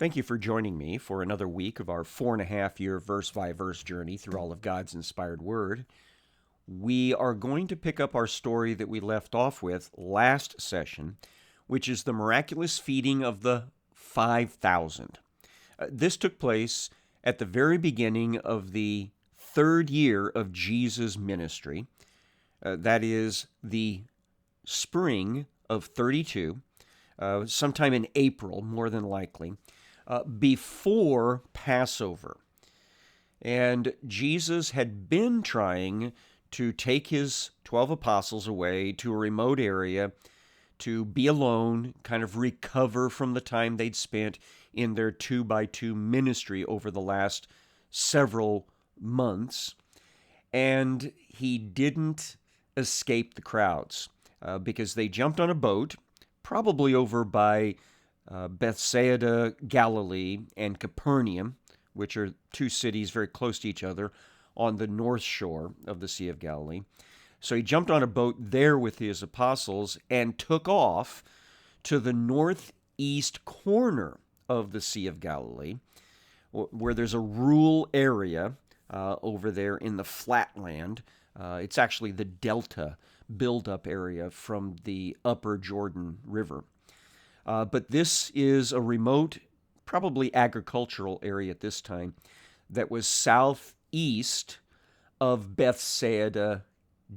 Thank you for joining me for another week of our 4.5 year verse by verse journey through all of God's inspired word. We are going to pick up our story that we left off with last session, which is the miraculous feeding of the 5,000. This took place at the very beginning of the third year of Jesus' ministry. That is the spring of 32, sometime in April, more than likely, before Passover. And Jesus had been trying to take his 12 apostles away to a remote area to be alone, kind of recover from the time they'd spent in their 2x2 ministry over the last several months. And he didn't escape the crowds because they jumped on a boat, probably over by Bethsaida, Galilee, and Capernaum, which are two cities very close to each other on the north shore of the Sea of Galilee. So he jumped on a boat there with his apostles and took off to the northeast corner of the Sea of Galilee, where there's a rural area over there in the flatland. It's actually the delta buildup area from the upper Jordan River. But this is a remote, probably agricultural area at this time that was southeast of Bethsaida,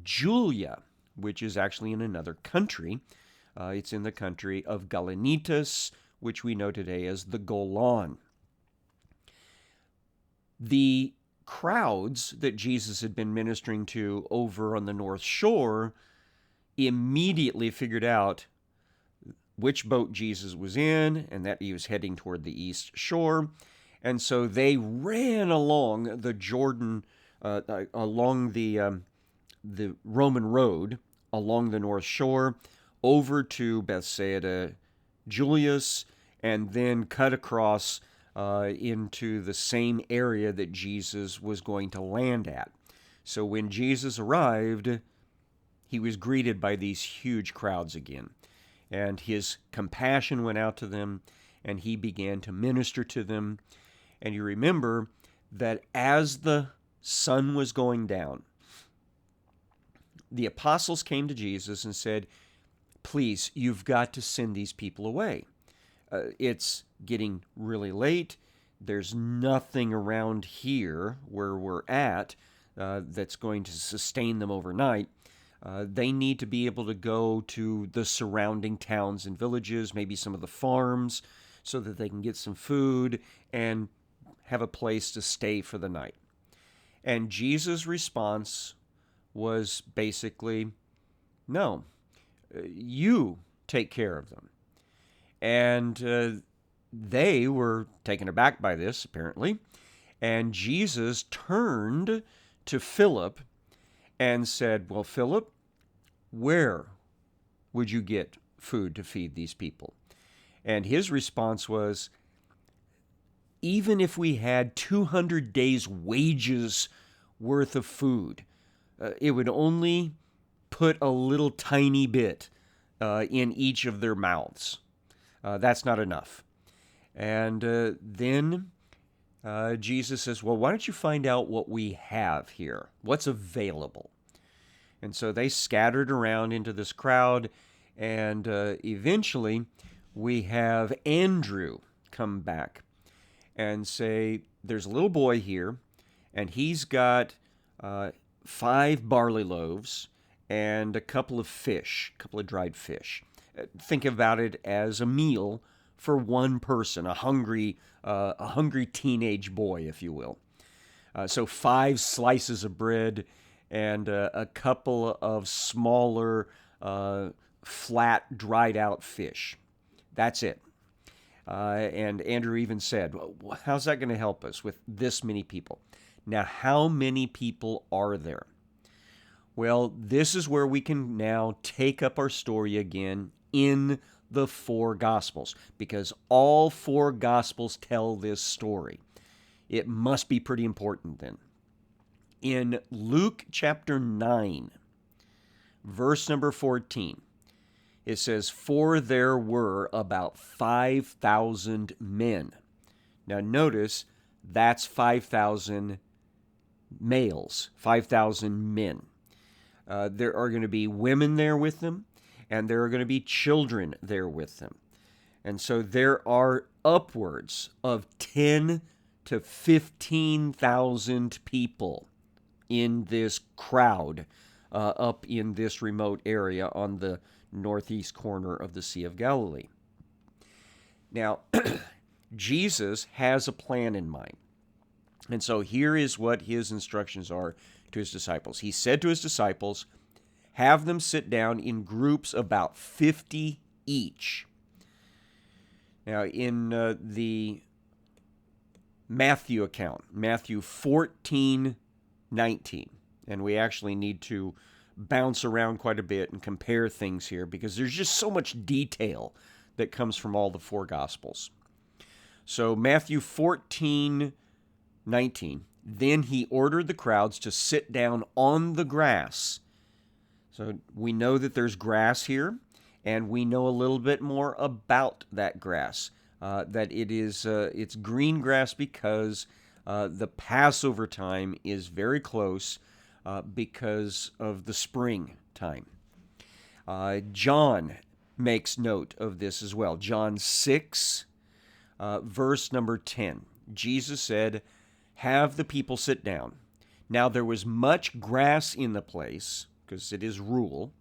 Julia, which is actually in another country. It's in the country of Galenitus, which we know today as the Golan. The crowds that Jesus had been ministering to over on the North Shore immediately figured out which boat Jesus was in and that he was heading toward the east shore. And so they ran along the Jordan, along the Roman road along the North Shore over to Bethsaida Julius, and then cut across into the same area that Jesus was going to land at. So when Jesus arrived, he was greeted by these huge crowds again. And his compassion went out to them, and he began to minister to them. And you remember that as the sun was going down, the apostles came to Jesus and said, please, you've got to send these people away. It's getting really late. There's nothing around here where we're at that's going to sustain them overnight. They need to be able to go to the surrounding towns and villages, maybe some of the farms, so that they can get some food and have a place to stay for the night. And Jesus' response was basically, no, you take care of them. And they were taken aback by this, apparently. And Jesus turned to Philip and said, well, Philip, where would you get food to feed these people? And his response was, even if we had 200 days' wages worth of food, it would only put a little tiny bit in each of their mouths. That's not enough. And then Jesus says, well, why don't you find out what we have here? What's available? And so they scattered around into this crowd, and eventually we have Andrew come back and say, there's a little boy here, and he's got 5 barley loaves and a couple of fish, a couple of dried fish. Think about it as a meal for one person, a hungry teenage boy, if you will. So 5 slices of bread and a couple of smaller, flat, dried out fish. That's it. And Andrew even said, well, how's that going to help us with this many people? Now, how many people are there? Well, this is where we can now take up our story again in the 4 Gospels, because all 4 Gospels tell this story. It must be pretty important then. In Luke chapter 9, verse number 14, it says, for there were about 5,000 men. Now notice that's 5,000 males, 5,000 men. There are going to be women there with them, and there are going to be children there with them. And so there are upwards of 10 to 15,000 people in this crowd up in this remote area on the northeast corner of the Sea of Galilee. Now, Jesus has a plan in mind. And so here is what his instructions are to his disciples. He said to his disciples, have them sit down in groups about 50 each. Now, in the Matthew account, Matthew 14:19, and we actually need to bounce around quite a bit and compare things here because there's just so much detail that comes from all the four Gospels. So Matthew 14:19, then he ordered the crowds to sit down on the grass. So we know that there's grass here, and we know a little bit more about that grass, that it's green grass because the Passover time is very close because of the spring time. John makes note of this as well. John 6, verse number 10. Jesus said, have the people sit down. Now there was much grass in the place, because it is rule,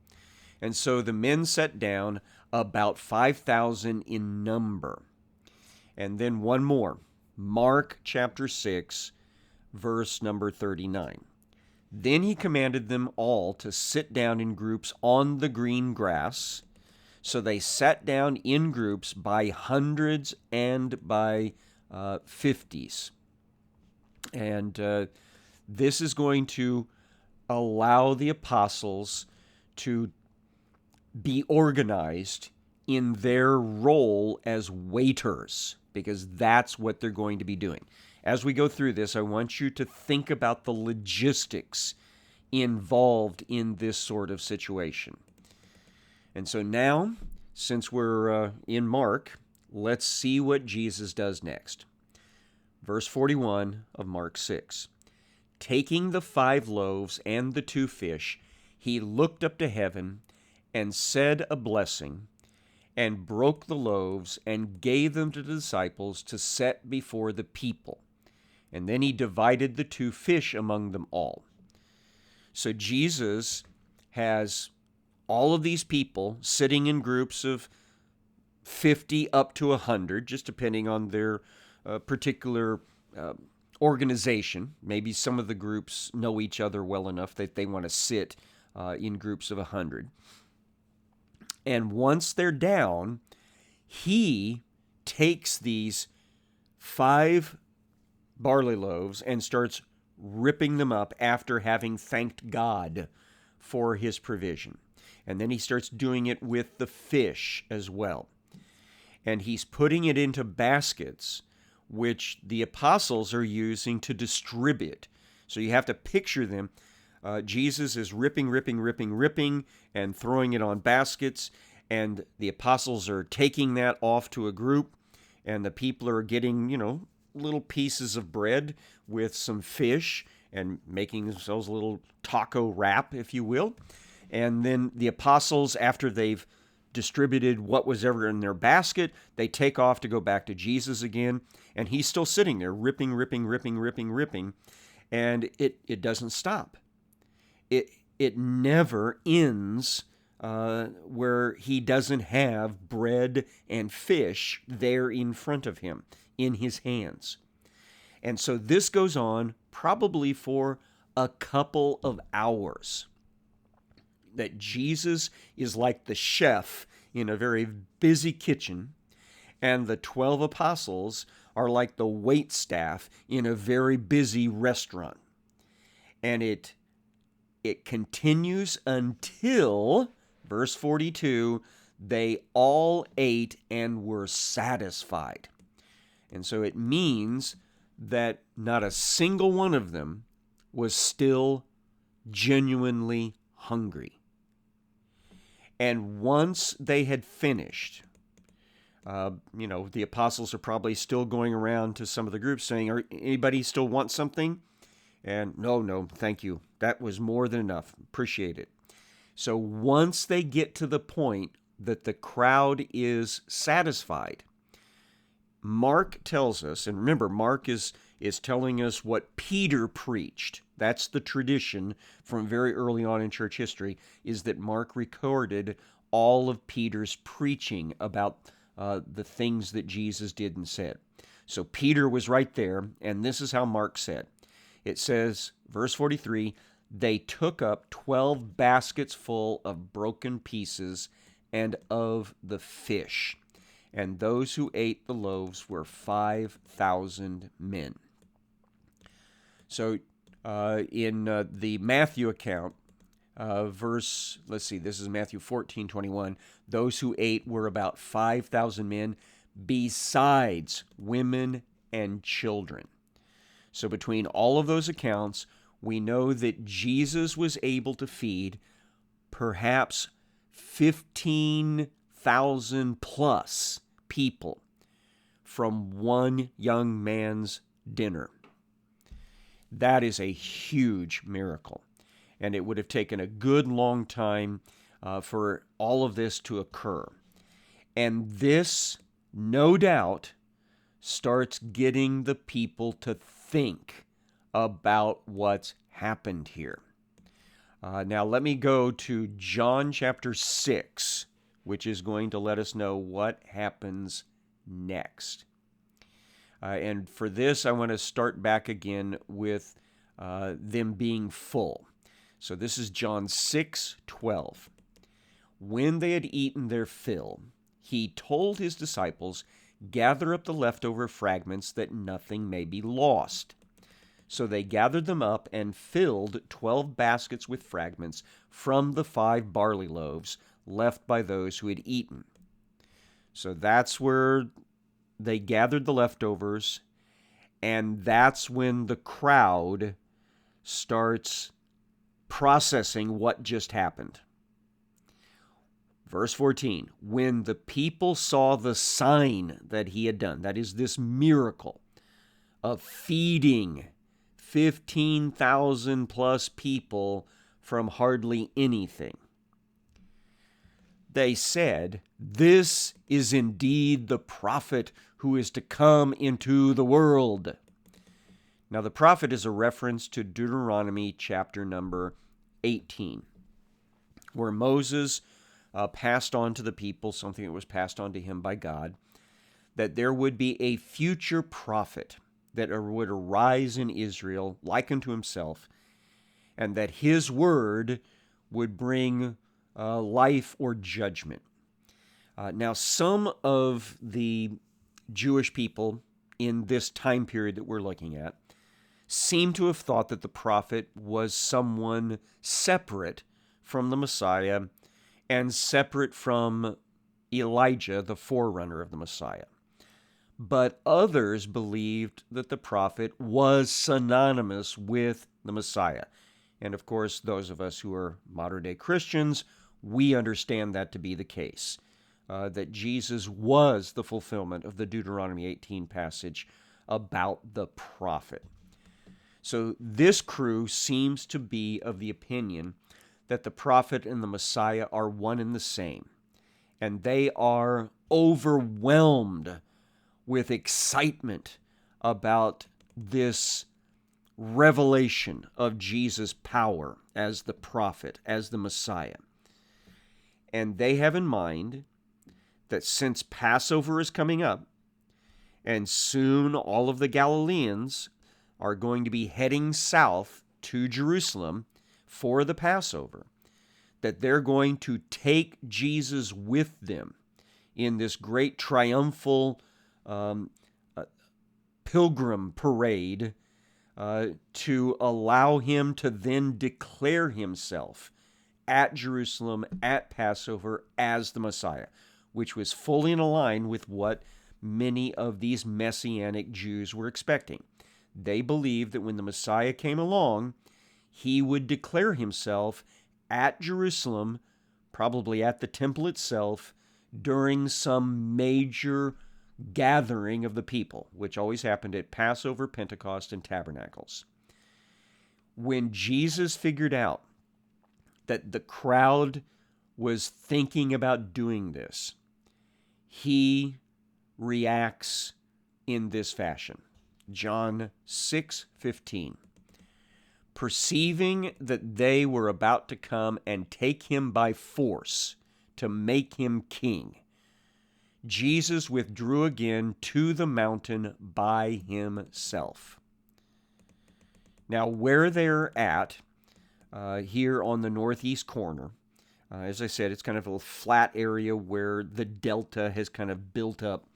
and so the men sat down, about 5,000 in number. And then one more, Mark chapter 6, verse number 39. Then he commanded them all to sit down in groups on the green grass. So they sat down in groups by hundreds and by 50s. And this is going to allow the apostles to be organized in their role as waiters, because that's what they're going to be doing. As we go through this, I want you to think about the logistics involved in this sort of situation. And so now, since we're in Mark, let's see what Jesus does next. Verse 41 of Mark 6. Taking the 5 loaves and the 2 fish, he looked up to heaven and said a blessing, and broke the loaves and gave them to the disciples to set before the people. And then he divided the 2 fish among them all. So Jesus has all of these people sitting in groups of 50 up to 100, just depending on their particular organization. Maybe some of the groups know each other well enough that they want to sit in groups of 100. And once they're down, he takes these 5 barley loaves and starts ripping them up after having thanked God for his provision. And then he starts doing it with the fish as well. And he's putting it into baskets, which the apostles are using to distribute. So you have to picture them. Jesus is ripping, and throwing it on baskets, and the apostles are taking that off to a group, and the people are getting, little pieces of bread with some fish and making themselves a little taco wrap, if you will. And then the apostles, after they've distributed what was ever in their basket, they take off to go back to Jesus again, and he's still sitting there ripping, and it doesn't stop. It never ends where he doesn't have bread and fish there in front of him, in his hands. And so this goes on probably for a couple of hours. That Jesus is like the chef in a very busy kitchen, and the 12 apostles are like the waitstaff in a very busy restaurant. And it continues until, verse 42, they all ate and were satisfied. And so it means that not a single one of them was still genuinely hungry. And once they had finished, The apostles are probably still going around to some of the groups saying, anybody still want something? And no, thank you. That was more than enough. Appreciate it. So once they get to the point that the crowd is satisfied, Mark tells us, and remember, Mark is telling us what Peter preached. That's the tradition from very early on in church history, is that Mark recorded all of Peter's preaching about the things that Jesus did and said. So Peter was right there, and this is how Mark said. It says, verse 43, they took up 12 baskets full of broken pieces and of the fish. And those who ate the loaves were 5,000 men. So in the Matthew account, this is Matthew 14:21, those who ate were about 5,000 men, besides women and children. So between all of those accounts, we know that Jesus was able to feed perhaps 15,000 plus people from one young man's dinner. That is a huge miracle. And it would have taken a good long time for all of this to occur. And this, no doubt, starts getting the people to think about what's happened here. Now let me go to John chapter 6, which is going to let us know what happens next. And for this, I want to start back again with them being full. So this is John 6:12. When they had eaten their fill, he told his disciples, gather up the leftover fragments that nothing may be lost. So they gathered them up and filled 12 baskets with fragments from the 5 barley loaves left by those who had eaten. So that's where they gathered the leftovers, and that's when the crowd starts processing what just happened. Verse 14, when the people saw the sign that he had done, that is this miracle of feeding 15,000 plus people from hardly anything, they said, this is indeed the prophet who is to come into the world. Now, the prophet is a reference to Deuteronomy chapter number 18, where Moses passed on to the people something that was passed on to him by God, that there would be a future prophet that would arise in Israel like unto himself, and that his word would bring life or judgment. Now, some of the Jewish people in this time period that we're looking at seem to have thought that the prophet was someone separate from the Messiah and separate from Elijah, the forerunner of the Messiah. But others believed that the prophet was synonymous with the Messiah. And of course, those of us who are modern-day Christians, we understand that to be the case, that Jesus was the fulfillment of the Deuteronomy 18 passage about the prophet. So this crew seems to be of the opinion that the prophet and the Messiah are one and the same, and they are overwhelmed with excitement about this revelation of Jesus' power as the prophet, as the Messiah. And they have in mind that since Passover is coming up, and soon all of the Galileans are going to be heading south to Jerusalem for the Passover, that they're going to take Jesus with them in this great triumphal pilgrim parade to allow him to then declare himself at Jerusalem at Passover as the Messiah, which was fully in line with what many of these Messianic Jews were expecting. They believed that when the Messiah came along, he would declare himself at Jerusalem, probably at the temple itself, during some major gathering of the people, which always happened at Passover, Pentecost, and Tabernacles. When Jesus figured out that the crowd was thinking about doing this, he reacts in this fashion. John 6:15. Perceiving that they were about to come and take him by force to make him king, Jesus withdrew again to the mountain by himself. Now, where they're at, here on the northeast corner, as I said, it's kind of a flat area where the delta has kind of built up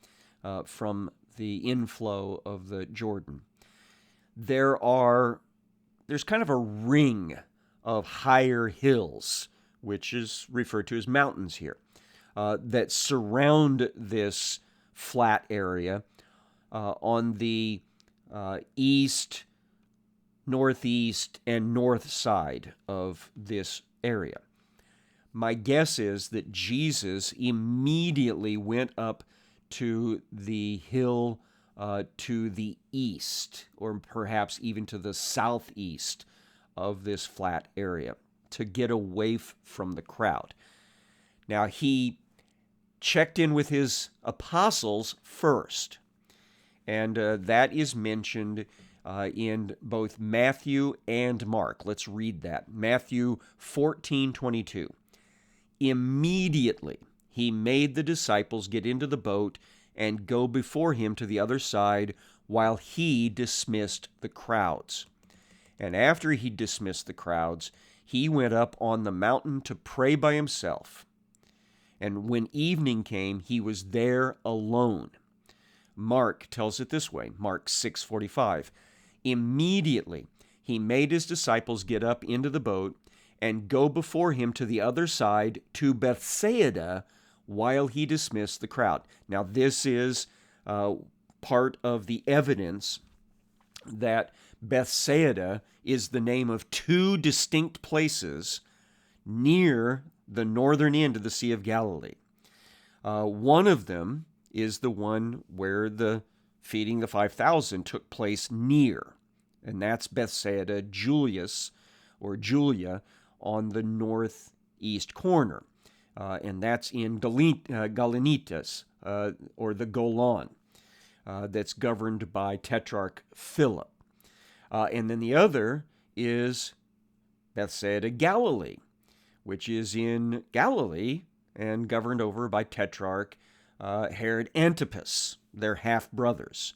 from the inflow of the Jordan. There's kind of a ring of higher hills, which is referred to as mountains here, that surround this flat area on the east, northeast, and north side of this area. My guess is that Jesus immediately went up to the hill to the east, or perhaps even to the southeast of this flat area, to get away from the crowd. Now, he checked in with his apostles first, and that is mentioned in both Matthew and Mark. Let's read that. Matthew 14:22. Immediately he made the disciples get into the boat and go before him to the other side while he dismissed the crowds. And after he dismissed the crowds, he went up on the mountain to pray by himself. And when evening came, he was there alone. Mark tells it this way, Mark 6:45. Immediately he made his disciples get up into the boat and go before him to the other side to Bethsaida while he dismissed the crowd. Now, this is part of the evidence that Bethsaida is the name of two distinct places near the northern end of the Sea of Galilee. One of them is the one where the feeding the 5,000 took place near, and that's Bethsaida Julius, or Julia, on the northeast corner. And that's in Galenitas, or the Golan, that's governed by Tetrarch Philip. And then the other is Bethsaida Galilee, which is in Galilee and governed over by Tetrarch Herod Antipas, their half-brothers.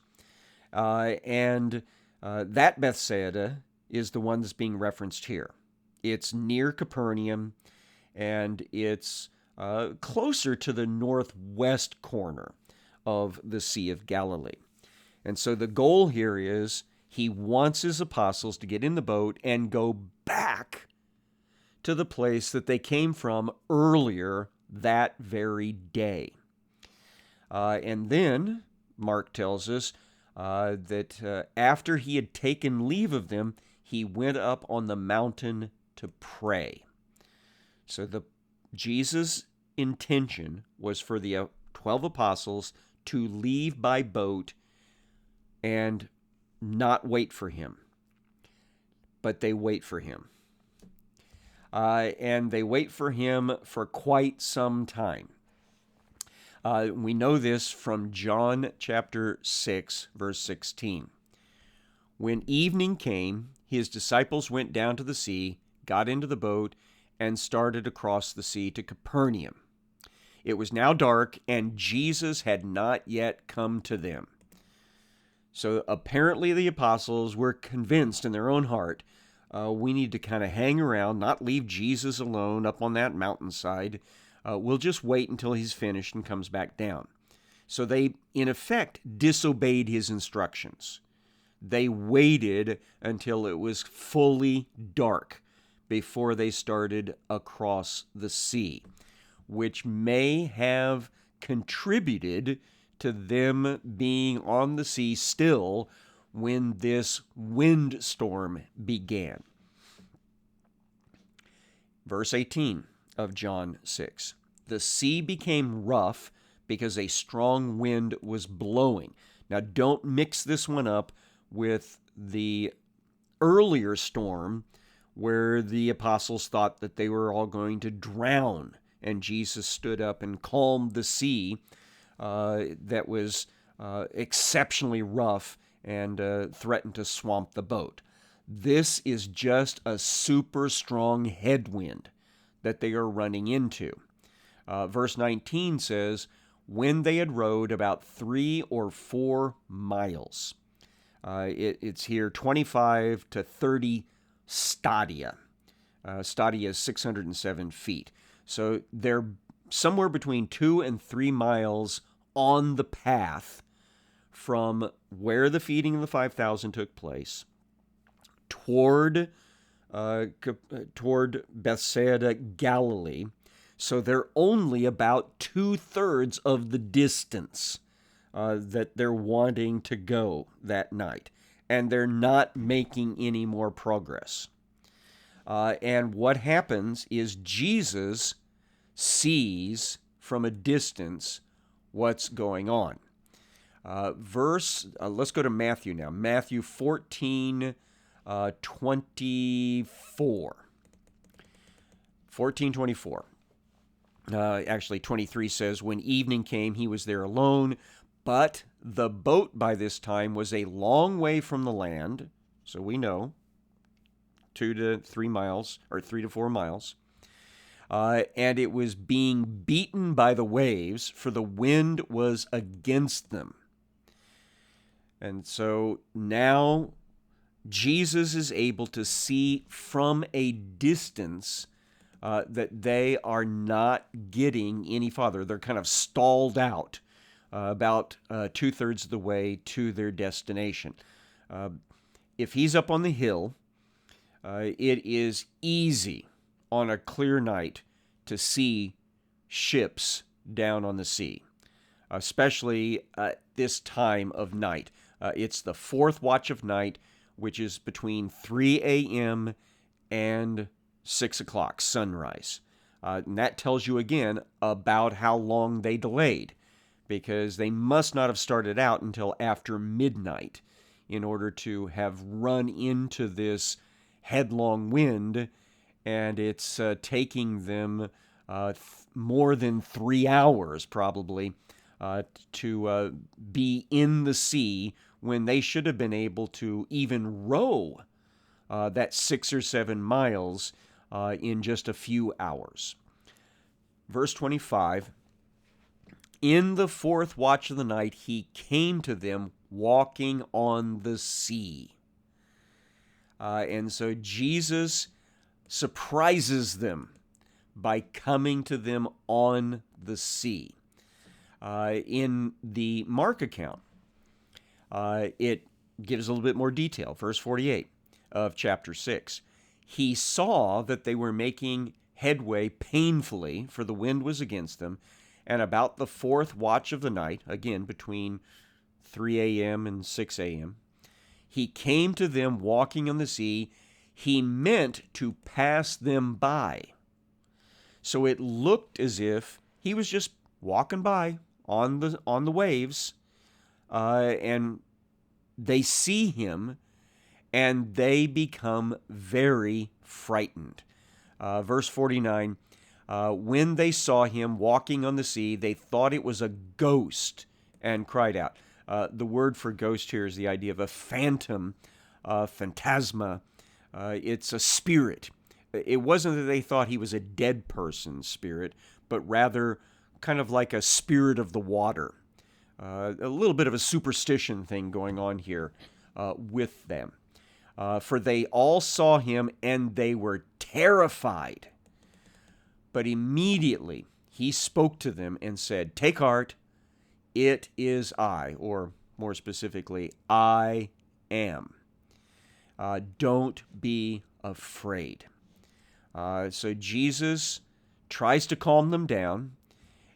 And that Bethsaida is the one that's being referenced here. It's near Capernaum, and it's closer to the northwest corner of the Sea of Galilee. And so the goal here is he wants his apostles to get in the boat and go back to the place that they came from earlier that very day. And then Mark tells us that after he had taken leave of them, he went up on the mountain to pray. So Jesus' intention was for the 12 apostles to leave by boat and not wait for him. But they wait for him. And they wait for him for quite some time. We know this from John chapter 6, verse 16. When evening came, his disciples went down to the sea, got into the boat, and started across the sea to Capernaum. It was now dark, and Jesus had not yet come to them. So apparently the apostles were convinced in their own heart, we need to kind of hang around, not leave Jesus alone up on that mountainside. We'll just wait until he's finished and comes back down. So they, in effect, disobeyed his instructions. They waited until it was fully dark before they started across the sea, which may have contributed to them being on the sea still when this windstorm began. Verse 18 of John 6. the sea became rough because a strong wind was blowing. Now, don't mix this one up with the earlier storm where the apostles thought that they were all going to drown, and Jesus stood up and calmed the sea that was exceptionally rough and threatened to swamp the boat. This is just a super strong headwind that they are running into. Verse 19 says, when they had rowed about 3 or 4 miles. It's here 25 to 30 stadia. Stadia is 607 feet. So they're somewhere between 2 and 3 miles on the path from where the feeding of the 5,000 took place toward Bethsaida, Galilee. So they're only about 2/3 of the distance that they're wanting to go that night. And they're not making any more progress. And what happens is Jesus sees from a distance what's going on. Let's go to Matthew now. Matthew 14, 24. 14:24. Actually, 23 says, when evening came, he was there alone, but the boat by this time was a long way from the land, so we know, 2 to 3 miles, or 3 to 4 miles, and it was being beaten by the waves, for the wind was against them. And so now Jesus is able to see from a distance that they are not getting any farther. They're kind of stalled out about 2/3 of the way to their destination. If he's up on the hill, it is easy on a clear night to see ships down on the sea, especially at this time of night. It's the 4th watch of night, which is between 3 a.m. and 6 o'clock, sunrise. And that tells you again about how long they delayed, because they must not have started out until after midnight in order to have run into this headlong wind, and it's taking them more than 3 hours probably to be in the sea when they should have been able to even row that 6 or 7 miles in just a few hours. Verse 25, in the 4th watch of the night, he came to them walking on the sea. And so Jesus surprises them by coming to them on the sea. In the Mark account, it gives a little bit more detail. Verse 48 of chapter 6. He saw that they were making headway painfully, for the wind was against them, and about the 4th watch of the night, again between 3 a.m. and 6 a.m., he came to them walking on the sea. He meant to pass them by. So it looked as if he was just walking by on the waves, and they see him, and they become very frightened. Verse 49, when they saw him walking on the sea, they thought it was a ghost and cried out. The word for ghost here is the idea of a phantom, phantasma. It's a spirit. It wasn't that they thought he was a dead person's spirit, but rather kind of like a spirit of the water. A little bit of a superstition thing going on here with them. For they all saw him, and they were terrified. But immediately he spoke to them and said, take heart, it is I, or more specifically, I am. Don't be afraid. So Jesus tries to calm them down,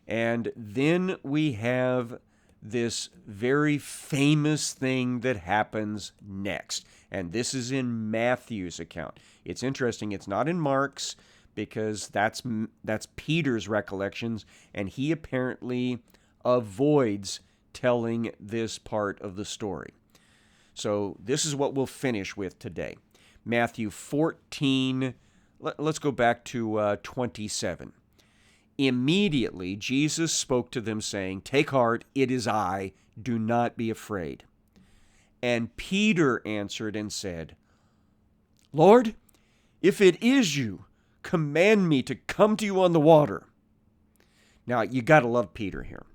and then we have this very famous thing that happens next. And this is in Matthew's account. It's interesting. It's not in Mark's, because that's Peter's recollections, and he apparently avoids telling this part of the story. So this is what we'll finish with today. Matthew 14, let's go back to 27. Immediately Jesus spoke to them, saying, "Take heart, it is I, do not be afraid." And Peter answered and said, "Lord, if it is you, command me to come to you on the water." Now, you got to love Peter here.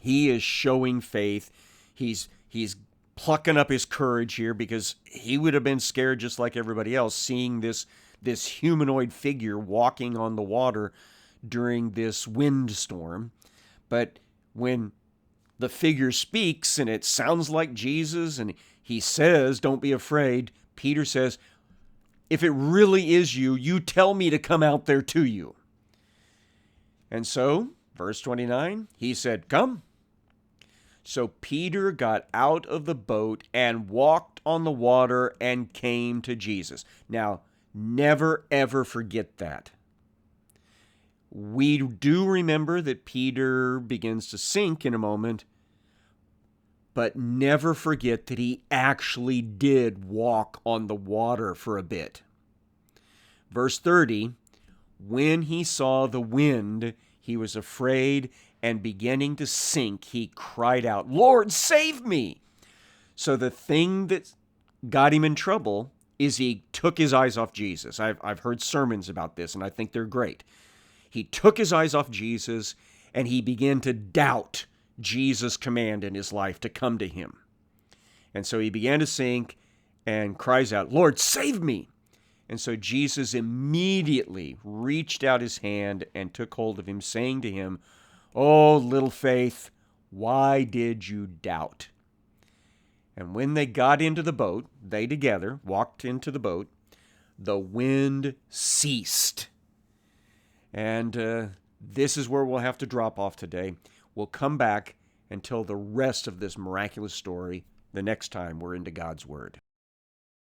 He is showing faith. He's plucking up his courage here, because he would have been scared just like everybody else, seeing this humanoid figure walking on the water during this windstorm. But when the figure speaks and it sounds like Jesus and he says, "Don't be afraid," Peter says, "If it really is you, you tell me to come out there to you." And so, verse 29, he said, "Come." So Peter got out of the boat and walked on the water and came to Jesus. Now, never ever forget that. We do remember that Peter begins to sink in a moment, but never forget that he actually did walk on the water for a bit. Verse 30, when he saw the wind, he was afraid, and beginning to sink, he cried out, "Lord, save me!" So the thing that got him in trouble is he took his eyes off Jesus. I've heard sermons about this, and I think they're great. He took his eyes off Jesus, and he began to doubt Jesus' command in his life to come to him. And so he began to sink and cries out, "Lord, save me!" And so Jesus immediately reached out his hand and took hold of him, saying to him, "Oh, little faith, why did you doubt?" And when they got into the boat, they together walked into the boat, the wind ceased. And this is where we'll have to drop off today. We'll come back and tell the rest of this miraculous story the next time we're into God's Word.